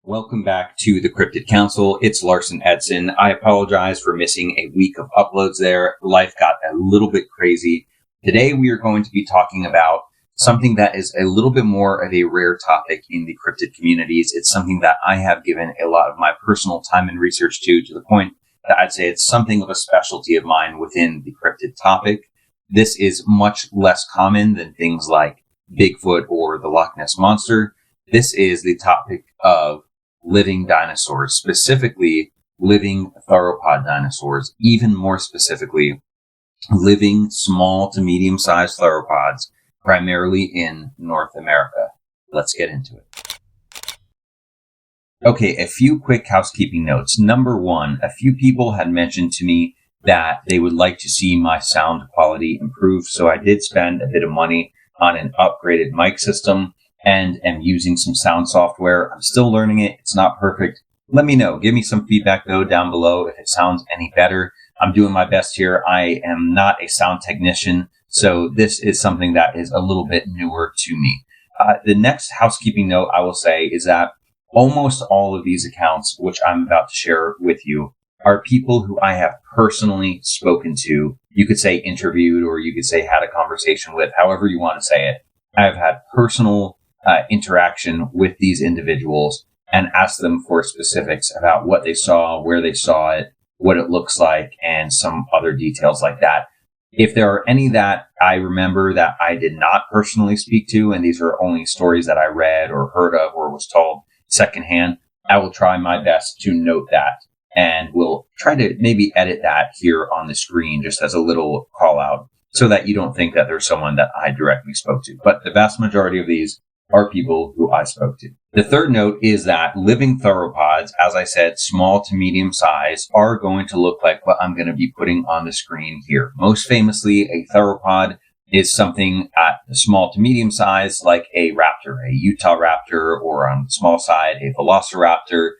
Welcome back to the Cryptid Council. It's Larson Edson. I apologize for missing a week of uploads there. Life got a little bit crazy. Today we are going to be talking about something that is a little bit more of a rare topic in the cryptid communities. It's something that I have given a lot of my personal time and research to the point that I'd say it's something of a specialty of mine within the cryptid topic. This is much less common than things like Bigfoot or the Loch Ness Monster. This is the topic of living dinosaurs, specifically living theropod dinosaurs, even more specifically, living small to medium-sized theropods, primarily in North America. Let's get into it. Okay, a few quick housekeeping notes. Number one, a few people had mentioned to me that they would like to see my sound quality improve, so I did spend a bit of money on an upgraded mic system and am using some sound software. I'm still learning it. It's not perfect. Let me know. Give me some feedback, though, down below if it sounds any better. I'm doing my best here. I am not a sound technician, so this is something that is a little bit newer to me. The next housekeeping note I will say is that almost all of these accounts, which I'm about to share with you, are people who I have personally spoken to. You could say interviewed, or you could say had a conversation with, however you want to say it. I've had personal interaction with these individuals and asked them for specifics about what they saw, where they saw it, what it looks like, and some other details like that. If there are any that I remember that I did not personally speak to, and these are only stories that I read or heard of or was told secondhand, I will try my best to note that, and we'll try to maybe edit that here on the screen just as a little call out so that you don't think that there's someone that I directly spoke to. But the vast majority of these are people who I spoke to. The third note is that living theropods, as I said, small to medium size, are going to look like what I'm going to be putting on the screen here. Most famously, a theropod is something at the small to medium size, like a raptor, a Utah raptor, or on the small side, a velociraptor,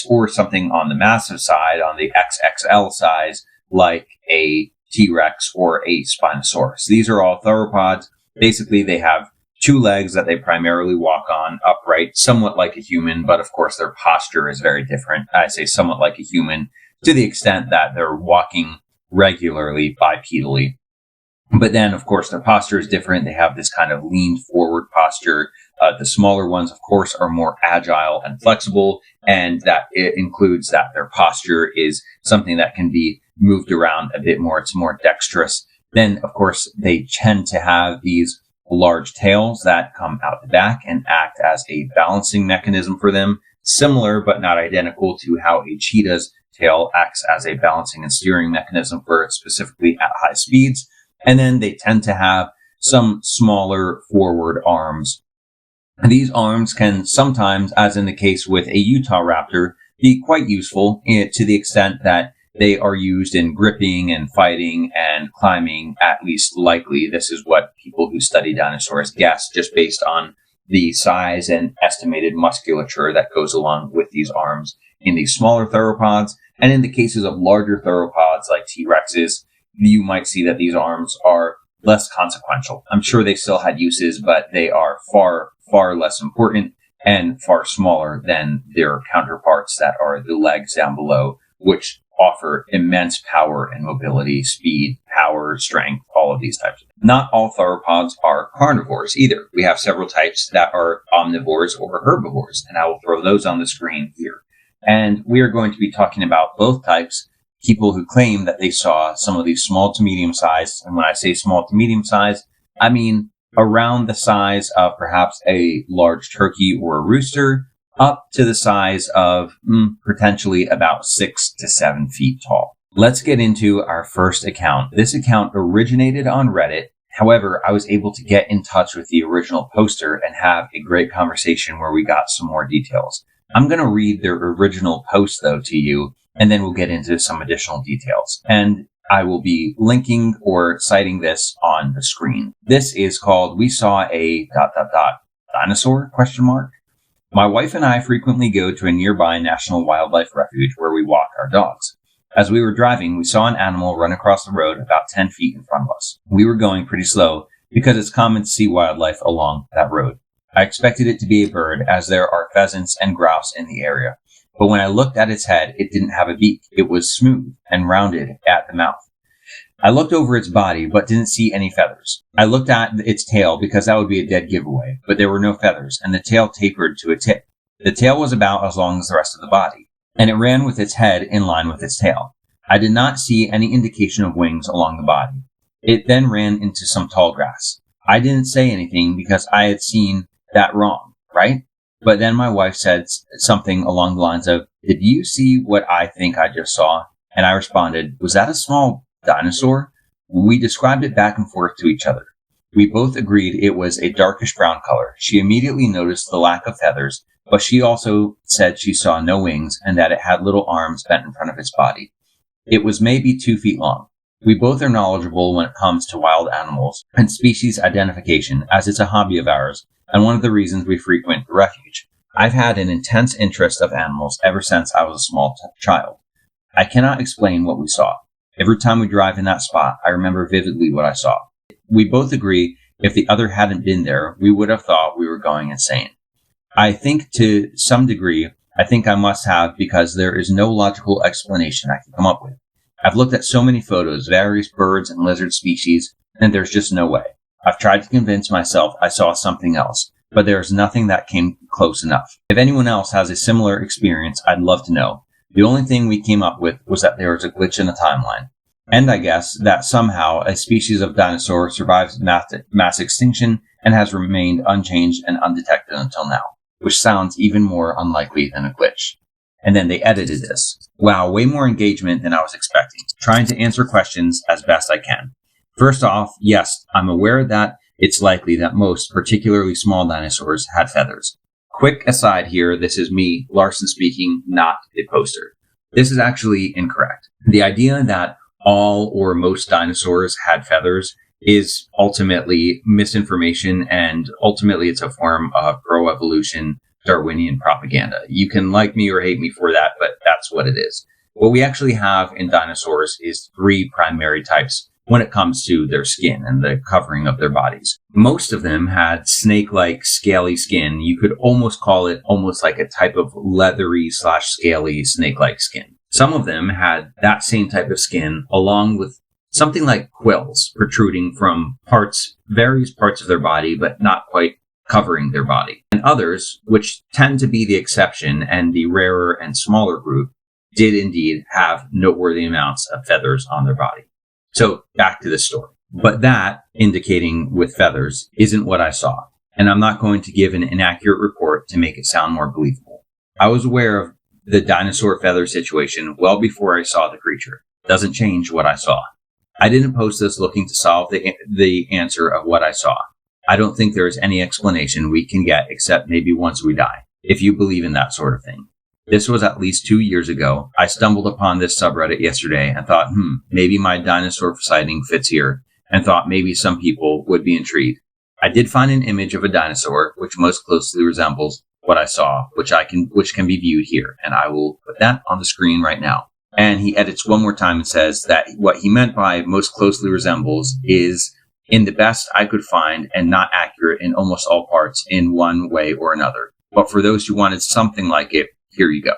or something on the massive side, on the XXL size, like a T-Rex or a Spinosaurus. These are all theropods. Basically, they have two legs that they primarily walk on upright, somewhat like a human, but of course their posture is very different. I say somewhat like a human to the extent that they're walking regularly bipedally. But then, of course, their posture is different. They have this kind of leaned forward posture. The smaller ones, of course, are more agile and flexible, and that it includes that their posture is something that can be moved around a bit more. It's more dexterous. Then, of course, they tend to have these large tails that come out the back and act as a balancing mechanism for them, similar but not identical to how a cheetah's tail acts as a balancing and steering mechanism for it, specifically at high speeds. And then they tend to have some smaller forward arms. And these arms can sometimes, as in the case with a Utah raptor, be quite useful to the extent that they are used in gripping and fighting and climbing, at least likely. This is what people who study dinosaurs guess, just based on the size and estimated musculature that goes along with these arms in these smaller theropods. And in the cases of larger theropods like T-Rexes, you might see that these arms are less consequential. I'm sure they still had uses, but they are far, far less important and far smaller than their counterparts that are the legs down below, which offer immense power and mobility, speed, power, strength, all of these types of things. Not all theropods are carnivores either. We have several types that are omnivores or herbivores, and I will throw those on the screen here. And we are going to be talking about both types, people who claim that they saw some of these small to medium size. And when I say small to medium size, I mean around the size of perhaps a large turkey or a rooster, up to the size of potentially about 6 to 7 feet tall. Let's get into our first account. This account originated on Reddit. However, I was able to get in touch with the original poster and have a great conversation where we got some more details. I'm going to read their original post, though, to you, and then we'll get into some additional details. And I will be linking or citing this on the screen. This is called "We Saw a ... Dinosaur?" ? My wife and I frequently go to a nearby national wildlife refuge where we walk our dogs. As we were driving, we saw an animal run across the road about 10 feet in front of us. We were going pretty slow because it's common to see wildlife along that road. I expected it to be a bird, as there are pheasants and grouse in the area. But when I looked at its head, it didn't have a beak. It was smooth and rounded at the mouth. I looked over its body, but didn't see any feathers. I looked at its tail because that would be a dead giveaway, but there were no feathers, and the tail tapered to a tip. The tail was about as long as the rest of the body, and it ran with its head in line with its tail. I did not see any indication of wings along the body. It then ran into some tall grass. I didn't say anything because I had seen that wrong, right? But then my wife said something along the lines of, "Did you see what I think I just saw?" And I responded, "Was that a small dinosaur?" We described it back and forth to each other. We both agreed it was a darkish brown color. She immediately noticed the lack of feathers, but she also said she saw no wings and that it had little arms bent in front of its body. It was maybe 2 feet long. We both are knowledgeable when it comes to wild animals and species identification, as it's a hobby of ours and one of the reasons we frequent the refuge. I've had an intense interest of animals ever since I was a small child. I cannot explain what we saw. Every time we drive in that spot, I remember vividly what I saw. We both agree if the other hadn't been there, we would have thought we were going insane. I think to some degree, I must have, because there is no logical explanation I can come up with. I've looked at so many photos, various birds and lizard species, and there's just no way. I've tried to convince myself I saw something else, but there is nothing that came close enough. If anyone else has a similar experience, I'd love to know. The only thing we came up with was that there was a glitch in the timeline. And I guess that somehow a species of dinosaur survives mass extinction and has remained unchanged and undetected until now, which sounds even more unlikely than a glitch. And then they edited this. Wow, way more engagement than I was expecting. Trying to answer questions as best I can. First off, yes, I'm aware that it's likely that most, particularly small dinosaurs, had feathers. Quick aside here, this is me, Larson speaking, not the poster. This is actually incorrect. The idea that all or most dinosaurs had feathers is ultimately misinformation, and ultimately it's a form of pro-evolution Darwinian propaganda. You can like me or hate me for that, but that's what it is. What we actually have in dinosaurs is 3 primary types when it comes to their skin and the covering of their bodies. Most of them had snake-like scaly skin. You could almost call it almost like a type of leathery/scaly snake-like skin. Some of them had that same type of skin along with something like quills protruding from various parts of their body, but not quite covering their body. And others, which tend to be the exception and the rarer and smaller group, did indeed have noteworthy amounts of feathers on their body. So back to the story. But that, indicating with feathers, isn't what I saw. And I'm not going to give an inaccurate report to make it sound more believable. I was aware of the dinosaur feather situation well before I saw the creature. Doesn't change what I saw. I didn't post this looking to solve the answer of what I saw. I don't think there is any explanation we can get except maybe once we die, if you believe in that sort of thing. This was at least 2 years ago. I stumbled upon this subreddit yesterday and thought, maybe my dinosaur sighting fits here, and thought maybe some people would be intrigued. I did find an image of a dinosaur which most closely resembles what I saw, which can be viewed here, and I will put that on the screen right now. And he edits one more time and says that what he meant by most closely resembles is in the best I could find and not accurate in almost all parts in one way or another. But for those who wanted something like it, here you go.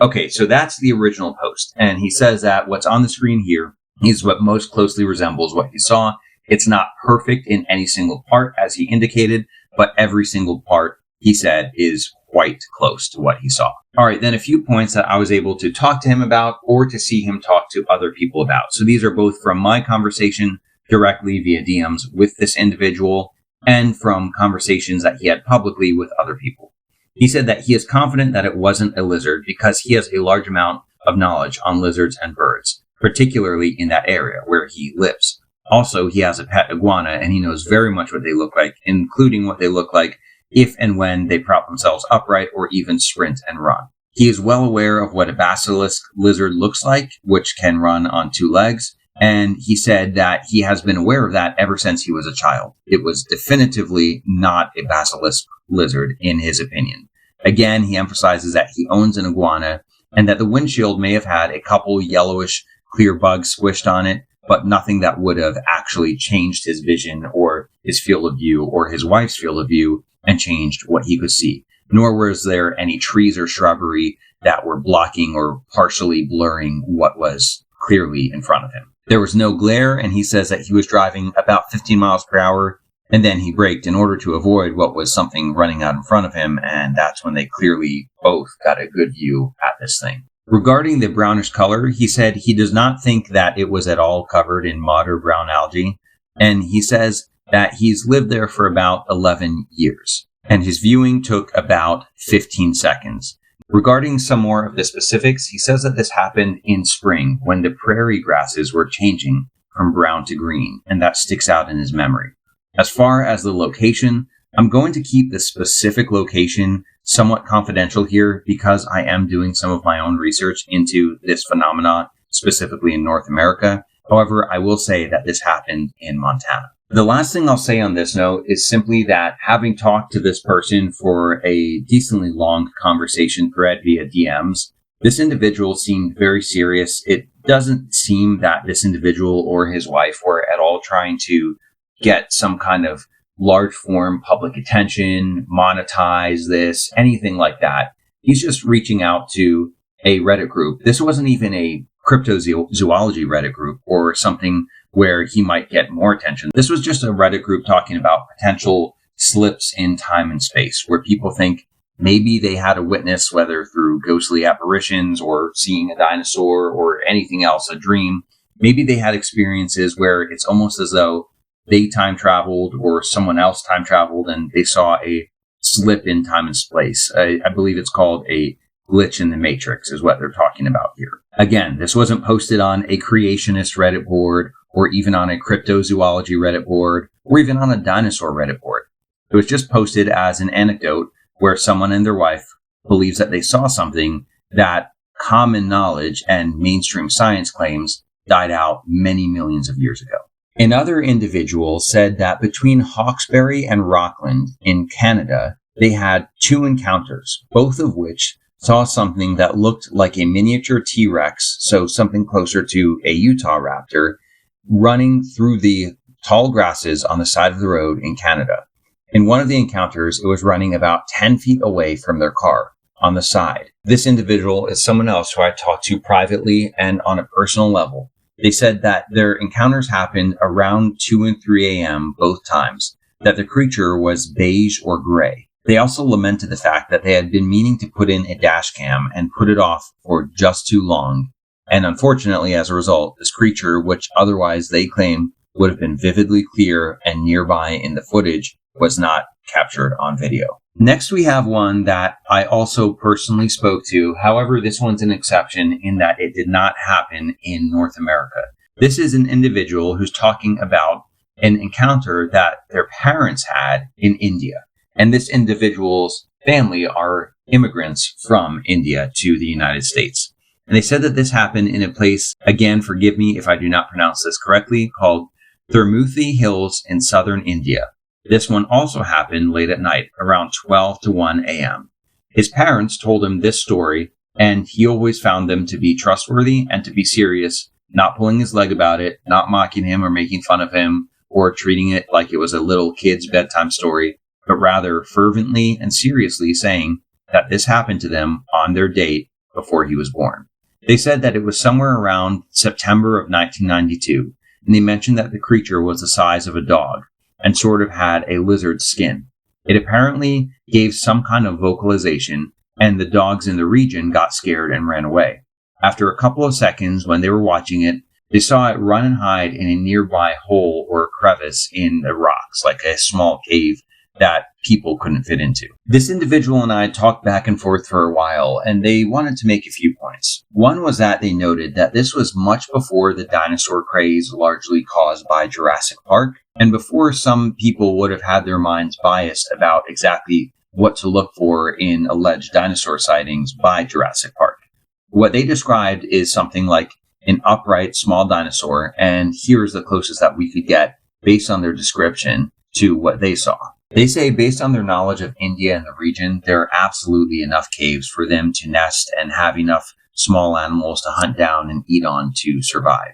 Okay, so that's the original post. And he says that what's on the screen here is what most closely resembles what he saw. It's not perfect in any single part, as he indicated, but every single part, he said, is quite close to what he saw. All right, then a few points that I was able to talk to him about or to see him talk to other people about. So these are both from my conversation directly via DMs with this individual and from conversations that he had publicly with other people. He said that he is confident that it wasn't a lizard because he has a large amount of knowledge on lizards and birds, particularly in that area where he lives. Also, he has a pet iguana and he knows very much what they look like, including what they look like if and when they prop themselves upright or even sprint and run. He is well aware of what a basilisk lizard looks like, which can run on 2 legs. And he said that he has been aware of that ever since he was a child. It was definitively not a basilisk lizard, in his opinion. Again, he emphasizes that he owns an iguana and that the windshield may have had a couple yellowish clear bugs squished on it, but nothing that would have actually changed his vision or his field of view or his wife's field of view and changed what he could see. Nor was there any trees or shrubbery that were blocking or partially blurring what was clearly in front of him. There was no glare, and he says that he was driving about 15 miles per hour, and then he braked in order to avoid what was something running out in front of him, and that's when they clearly both got a good view at this thing. Regarding the brownish color, he said he does not think that it was at all covered in mud or brown algae, and he says that he's lived there for about 11 years, and his viewing took about 15 seconds. Regarding some more of the specifics, he says that this happened in spring when the prairie grasses were changing from brown to green, and that sticks out in his memory. As far as the location, I'm going to keep the specific location somewhat confidential here because I am doing some of my own research into this phenomenon, specifically in North America. However, I will say that this happened in Montana. The last thing I'll say on this note is simply that having talked to this person for a decently long conversation thread via DMs, this individual seemed very serious. It doesn't seem that this individual or his wife were at all trying to get some kind of large form public attention, monetize this, anything like that. He's just reaching out to a Reddit group. This wasn't even a Cryptozoology Reddit group or something where he might get more attention. This was just a Reddit group talking about potential slips in time and space where people think maybe they had a witness, whether through ghostly apparitions or seeing a dinosaur or anything else, a dream. Maybe they had experiences where it's almost as though they time traveled or someone else time traveled and they saw a slip in time and space. I believe it's called a glitch in the matrix is what they're talking about here. Again, this wasn't posted on a creationist Reddit board or even on a cryptozoology Reddit board or even on a dinosaur Reddit board. It was just posted as an anecdote where someone and their wife believes that they saw something that common knowledge and mainstream science claims died out many millions of years ago. Another individual said that between Hawkesbury and Rockland in Canada, they had 2 encounters, both of which saw something that looked like a miniature T-Rex, so something closer to a Utah raptor, running through the tall grasses on the side of the road in Canada. In one of the encounters, it was running about 10 feet away from their car on the side. This individual is someone else who I talked to privately and on a personal level. They said that their encounters happened around 2 and 3 a.m. both times, that the creature was beige or gray. They also lamented the fact that they had been meaning to put in a dash cam and put it off for just too long. And unfortunately, as a result, this creature, which otherwise they claim would have been vividly clear and nearby in the footage, was not captured on video. Next, we have one that I also personally spoke to. However, this one's an exception in that it did not happen in North America. This is an individual who's talking about an encounter that their parents had in India. And this individual's family are immigrants from India to the United States. And they said that this happened in a place, again, forgive me if I do not pronounce this correctly, called Thermuthi Hills in southern India. This one also happened late at night, around 12 to 1 a.m. His parents told him this story, and he always found them to be trustworthy and to be serious, not pulling his leg about it, not mocking him or making fun of him, or treating it like it was a little kid's bedtime story, but rather fervently and seriously saying that this happened to them on their date before he was born. They said that it was somewhere around September of 1992, and they mentioned that the creature was the size of a dog and sort of had a lizard skin. It apparently gave some kind of vocalization, and the dogs in the region got scared and ran away. After a couple of seconds, when they were watching it, they saw it run and hide in a nearby hole or crevice in the rocks, like a small cave that people couldn't fit into. This individual and I talked back and forth for a while, and they wanted to make a few points. One was that they noted that this was much before the dinosaur craze largely caused by Jurassic Park, and before some people would have had their minds biased about exactly what to look for in alleged dinosaur sightings by Jurassic Park. What they described is something like an upright small dinosaur, and here's the closest that we could get based on their description to what they saw. They say based on their knowledge of India and the region, there are absolutely enough caves for them to nest and have enough small animals to hunt down and eat on to survive.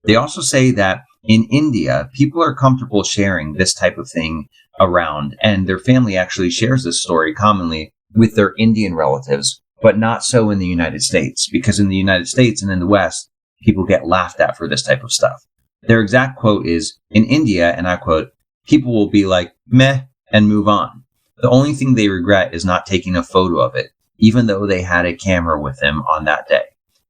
They also say that In India, people are comfortable sharing this type of thing around, and their family actually shares this story commonly with their Indian relatives, but not so in the United States, because in the United States and in the West, people get laughed at for this type of stuff. Their exact quote is, in India, and I quote, people will be like, meh, and move on. The only thing they regret is not taking a photo of it, even though they had a camera with them on that day.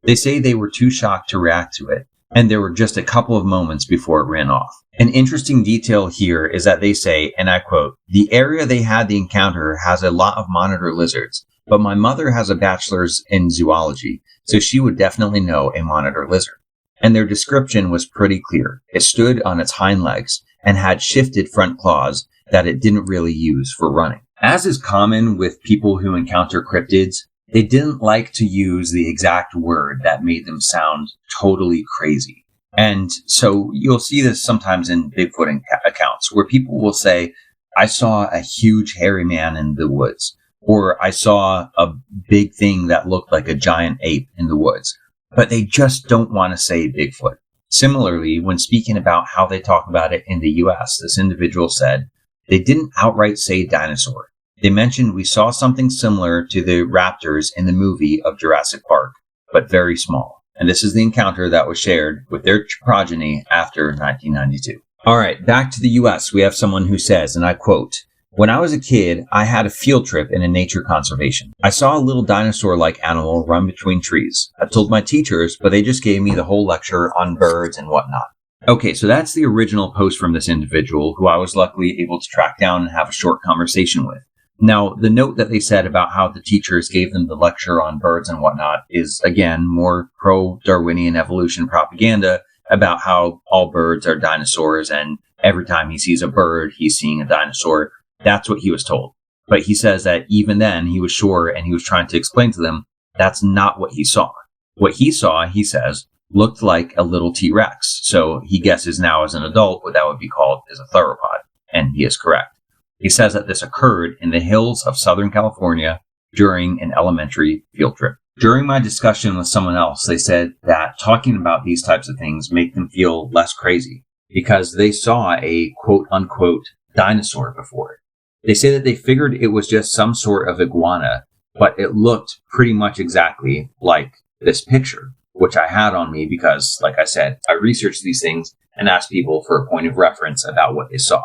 They say they were too shocked to react to it, and there were just a couple of moments before it ran off. An interesting detail here is that they say, and I quote, the area they had the encounter has a lot of monitor lizards, but my mother has a bachelor's in zoology, so she would definitely know a monitor lizard. And their description was pretty clear. It stood on its hind legs and had shifted front claws that it didn't really use for running. As is common with people who encounter cryptids, they didn't like to use the exact word that made them sound totally crazy. And so you'll see this sometimes in Bigfoot accounts where people will say, I saw a huge hairy man in the woods, or I saw a big thing that looked like a giant ape in the woods, but they just don't want to say Bigfoot. Similarly, when speaking about how they talk about it in the US, this individual said, they didn't outright say dinosaur. They mentioned we saw something similar to the raptors in the movie of Jurassic Park, but very small. And this is the encounter that was shared with their progeny after 1992. All right, back to the US, we have someone who says, and I quote, when I was a kid, I had a field trip in a nature conservation. I saw a little dinosaur-like animal run between trees. I told my teachers, but they just gave me the whole lecture on birds and whatnot. Okay, so that's the original post from this individual who I was luckily able to track down and have a short conversation with. Now, the note that they said about how the teachers gave them the lecture on birds and whatnot is, again, more pro-Darwinian evolution propaganda about how all birds are dinosaurs and every time he sees a bird, he's seeing a dinosaur. That's what he was told. But he says that even then he was sure and he was trying to explain to them that's not what he saw. What he saw, he says, looked like a little T-Rex. So he guesses now as an adult what that would be called is a theropod. And he is correct. He says that this occurred in the hills of Southern California during an elementary field trip. During my discussion with someone else, they said that talking about these types of things make them feel less crazy because they saw a quote-unquote dinosaur before. They say that they figured it was just some sort of iguana, but it looked pretty much exactly like this picture, which I had on me because, like I said, I researched these things and asked people for a point of reference about what they saw.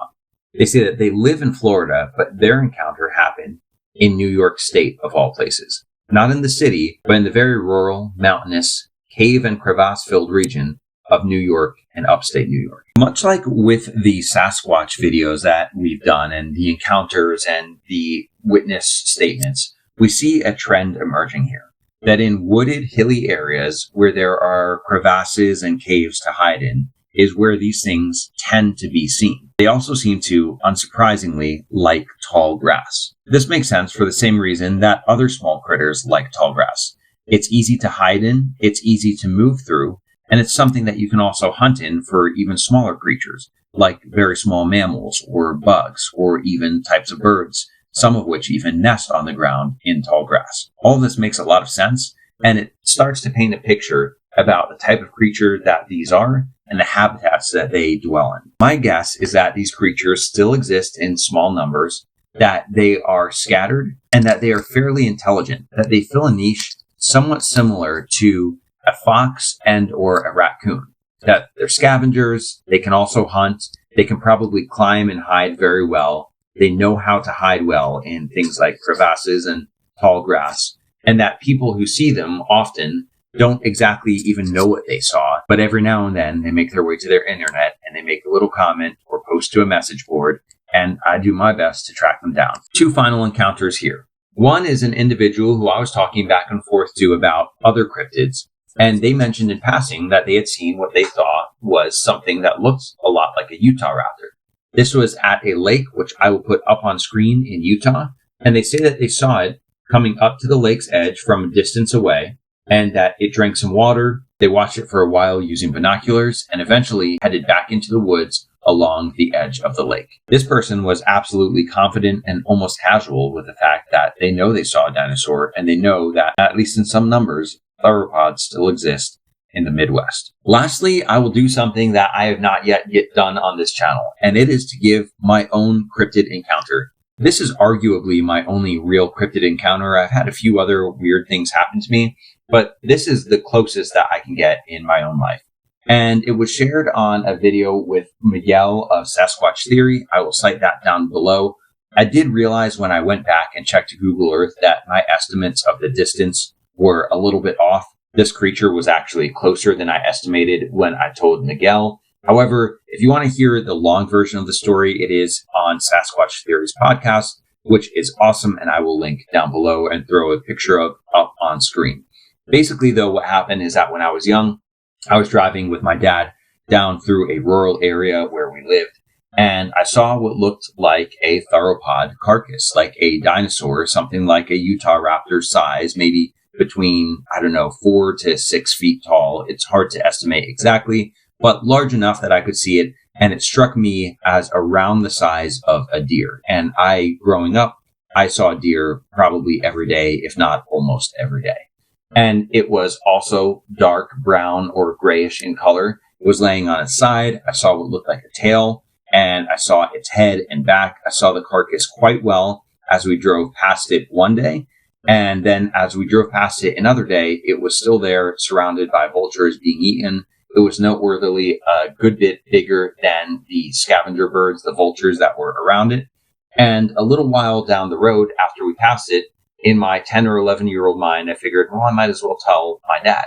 They say that they live in Florida, but their encounter happened in New York State, of all places. Not in the city, but in the very rural, mountainous, cave and crevasse-filled region of New York and upstate New York. Much like with the Sasquatch videos that we've done and the encounters and the witness statements, we see a trend emerging here. That in wooded, hilly areas where there are crevasses and caves to hide in is where these things tend to be seen. They also seem to, unsurprisingly, like tall grass. This makes sense for the same reason that other small critters like tall grass. It's easy to hide in, it's easy to move through, and it's something that you can also hunt in for even smaller creatures, like very small mammals or bugs or even types of birds, some of which even nest on the ground in tall grass. All this makes a lot of sense, and it starts to paint a picture about the type of creature that these are and the habitats that they dwell in. My guess is that these creatures still exist in small numbers, that they are scattered, and that they are fairly intelligent, that they fill a niche somewhat similar to a fox and or a raccoon. That they're scavengers, they can also hunt, they can probably climb and hide very well, they know how to hide well in things like crevasses and tall grass, and that people who see them often don't exactly even know what they saw, but every now and then they make their way to their internet and they make a little comment or post to a message board, and I do my best to track them down. Two final encounters here. One is an individual who I was talking back and forth to about other cryptids, and they mentioned in passing that they had seen what they thought was something that looks a lot like a Utah raptor. This was at a lake, which I will put up on screen in Utah, and they say that they saw it coming up to the lake's edge from a distance away, and that it drank some water. They watched it for a while using binoculars and eventually headed back into the woods along the edge of the lake. This person was absolutely confident and almost casual with the fact that they know they saw a dinosaur and they know that, at least in some numbers, theropods still exist in the Midwest. Lastly, I will do something that I have not yet done on this channel, and it is to give my own cryptid encounter. This is arguably my only real cryptid encounter. I've had a few other weird things happen to me, but this is the closest that I can get in my own life. And it was shared on a video with Miguel of Sasquatch Theory. I will cite that down below. I did realize when I went back and checked Google Earth that my estimates of the distance were a little bit off. This creature was actually closer than I estimated when I told Miguel. However, if you want to hear the long version of the story, it is on Sasquatch Theory's podcast, which is awesome, and I will link down below and throw a picture of up on screen. Basically, though, what happened is that when I was young, I was driving with my dad down through a rural area where we lived, and I saw what looked like a theropod carcass, like a dinosaur, something like a Utah raptor size, maybe between, 4 to 6 feet tall. It's hard to estimate exactly, but large enough that I could see it. And it struck me as around the size of a deer. And growing up, I saw deer probably every day, if not almost every day. And it was also dark brown or grayish in color. It was laying on its side. I saw what looked like a tail, and I saw its head and back. I saw the carcass quite well as we drove past it one day. And then as we drove past it another day, it was still there, surrounded by vultures being eaten. It was noteworthily a good bit bigger than the scavenger birds, the vultures that were around it. And a little while down the road after we passed it, in my 10 or 11-year-old mind, I figured, well, I might as well tell my dad.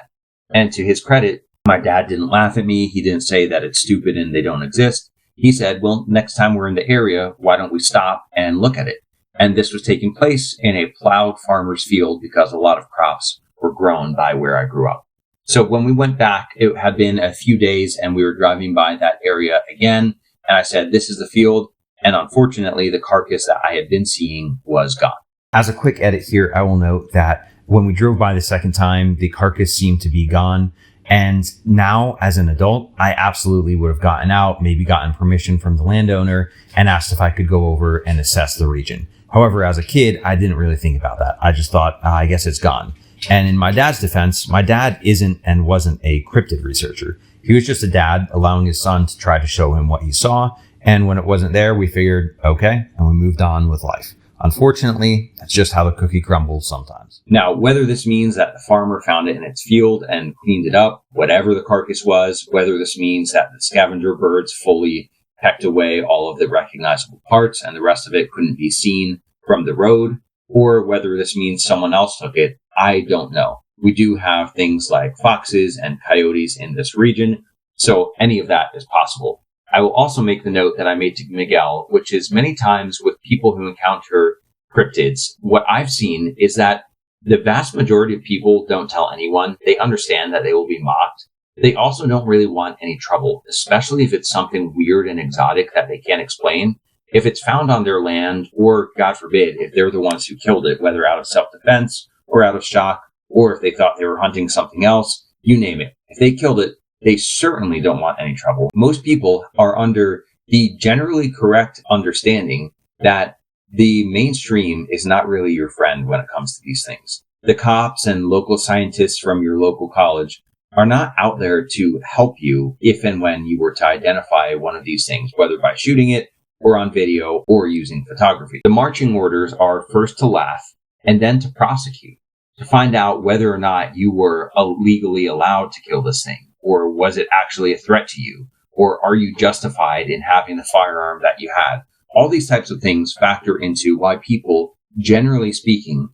And to his credit, my dad didn't laugh at me. He didn't say that it's stupid and they don't exist. He said, well, next time we're in the area, why don't we stop and look at it? And this was taking place in a plowed farmer's field because a lot of crops were grown by where I grew up. So when we went back, it had been a few days and we were driving by that area again. And I said, this is the field. And unfortunately, the carcass that I had been seeing was gone. As a quick edit here, I will note that when we drove by the second time, the carcass seemed to be gone. And now, as an adult, I absolutely would have gotten out, maybe gotten permission from the landowner and asked if I could go over and assess the region. However, as a kid, I didn't really think about that. I just thought, I guess it's gone. And in my dad's defense, my dad isn't and wasn't a cryptid researcher. He was just a dad allowing his son to try to show him what he saw. And when it wasn't there, we figured, okay, and we moved on with life. Unfortunately, that's just how the cookie crumbles sometimes. Now, whether this means that the farmer found it in its field and cleaned it up, whatever the carcass was, whether this means that the scavenger birds fully pecked away all of the recognizable parts and the rest of it couldn't be seen from the road, or whether this means someone else took it, I don't know. We do have things like foxes and coyotes in this region, so any of that is possible. I will also make the note that I made to Miguel, which is many times with people who encounter cryptids, what I've seen is that the vast majority of people don't tell anyone. They understand that they will be mocked. They also don't really want any trouble, especially if it's something weird and exotic that they can't explain. If it's found on their land, or God forbid, if they're the ones who killed it, whether out of self-defense or out of shock, or if they thought they were hunting something else, you name it. If they killed it, they certainly don't want any trouble. Most people are under the generally correct understanding that the mainstream is not really your friend when it comes to these things. The cops and local scientists from your local college are not out there to help you if and when you were to identify one of these things, whether by shooting it or on video or using photography. The marching orders are first to laugh and then to prosecute, to find out whether or not you were legally allowed to kill this thing, or was it actually a threat to you, or are you justified in having the firearm that you had? All these types of things factor into why people, generally speaking,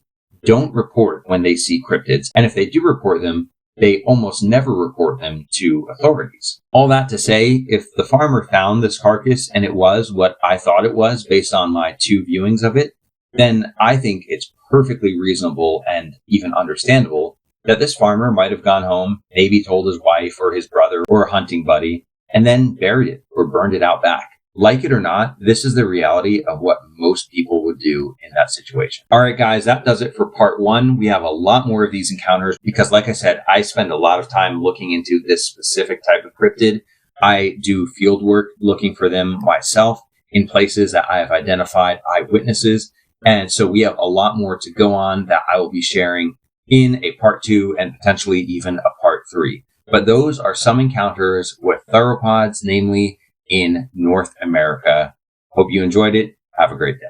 don't report when they see cryptids, and if they do report them, they almost never report them to authorities. All that to say, if the farmer found this carcass and it was what I thought it was based on my 2 viewings of it, then I think it's perfectly reasonable and even understandable that this farmer might have gone home, maybe told his wife or his brother or a hunting buddy, and then buried it or burned it out back. Like it or not, this is the reality of what most people would do in that situation. All right, guys, that does it for part 1. We have a lot more of these encounters because, like I said, I spend a lot of time looking into this specific type of cryptid. I do field work looking for them myself in places that I have identified eyewitnesses. And so we have a lot more to go on that I will be sharing in a part 2 and potentially even a part 3. But those are some encounters with theropods, namely in North America. Hope you enjoyed it. Have a great day.